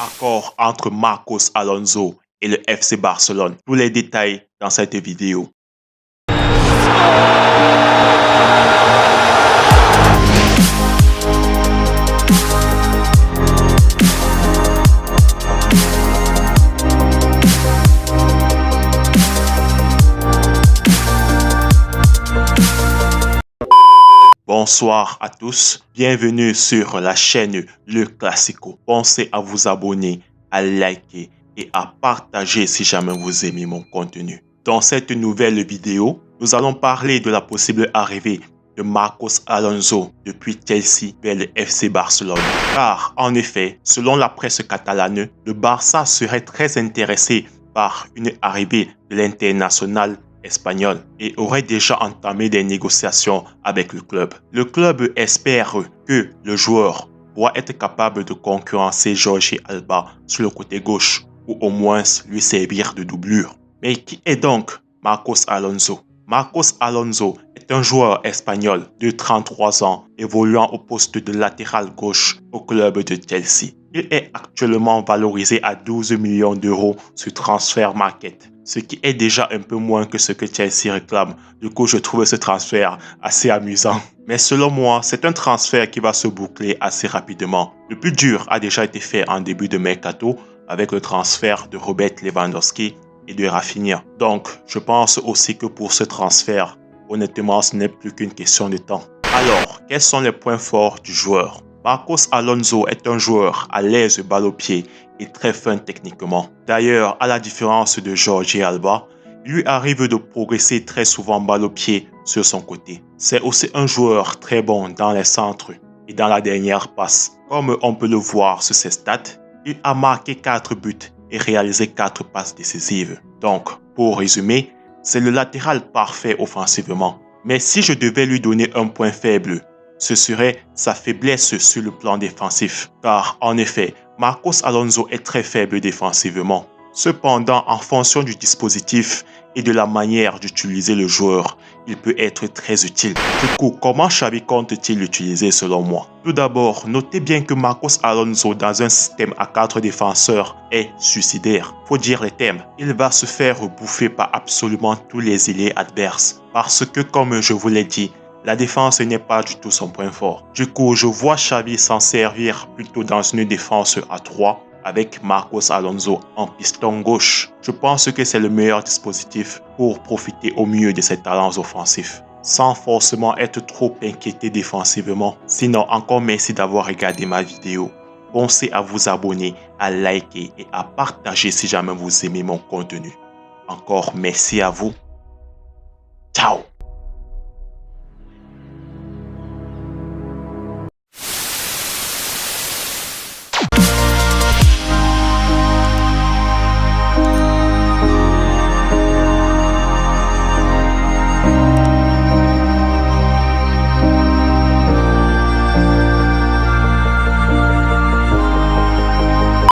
Accord entre Marcos Alonso et le FC Barcelone. Tous les détails dans cette vidéo. Bonsoir à tous, bienvenue sur la chaîne Le Classico. Pensez à vous abonner, à liker et à partager si jamais vous aimez mon contenu. Dans cette nouvelle vidéo, nous allons parler de la possible arrivée de Marcos Alonso depuis Chelsea vers le FC Barcelone. Car en effet, selon la presse catalane, le Barça serait très intéressé par une arrivée de l'international espagnol et aurait déjà entamé des négociations avec le club. Le club espère que le joueur pourra être capable de concurrencer Jordi Alba sur le côté gauche ou au moins lui servir de doublure. Mais qui est donc Marcos Alonso? Marcos Alonso est un joueur espagnol de 33 ans évoluant au poste de latéral gauche au club de Chelsea. Il est actuellement valorisé à 12 millions d'euros sur Transfer Market, ce qui est déjà un peu moins que ce que Chelsea réclame. Du coup, je trouve ce transfert assez amusant. Mais selon moi, c'est un transfert qui va se boucler assez rapidement. Le plus dur a déjà été fait en début de mercato avec le transfert de Robert Lewandowski et de Rafinha. Donc, je pense aussi que pour ce transfert, honnêtement, ce n'est plus qu'une question de temps. Alors, quels sont les points forts du joueur? Marcos Alonso est un joueur à l'aise balle au pied et très fin techniquement. D'ailleurs, à la différence de Jordi Alba, il lui arrive de progresser très souvent balle au pied sur son côté. C'est aussi un joueur très bon dans les centres et dans la dernière passe. Comme on peut le voir sur ses stats, il a marqué 4 buts et réalisé 4 passes décisives. Donc, pour résumer, c'est le latéral parfait offensivement. Mais si je devais lui donner un point faible, ce serait sa faiblesse sur le plan défensif. Car en effet, Marcos Alonso est très faible défensivement. Cependant, en fonction du dispositif et de la manière d'utiliser le joueur, il peut être très utile. Du coup, comment Xavi compte-t-il l'utiliser selon moi? Tout d'abord, notez bien que Marcos Alonso dans un système à 4 défenseurs est suicidaire. Faut dire les termes. Il va se faire bouffer par absolument tous les ailiers adverses. Parce que comme je vous l'ai dit, la défense n'est pas du tout son point fort. Du coup, je vois Xavi s'en servir plutôt dans une défense à 3 avec Marcos Alonso en piston gauche. Je pense que c'est le meilleur dispositif pour profiter au mieux de ses talents offensifs, sans forcément être trop inquiété défensivement. Sinon, encore merci d'avoir regardé ma vidéo. Pensez à vous abonner, à liker et à partager si jamais vous aimez mon contenu. Encore merci à vous. Ciao!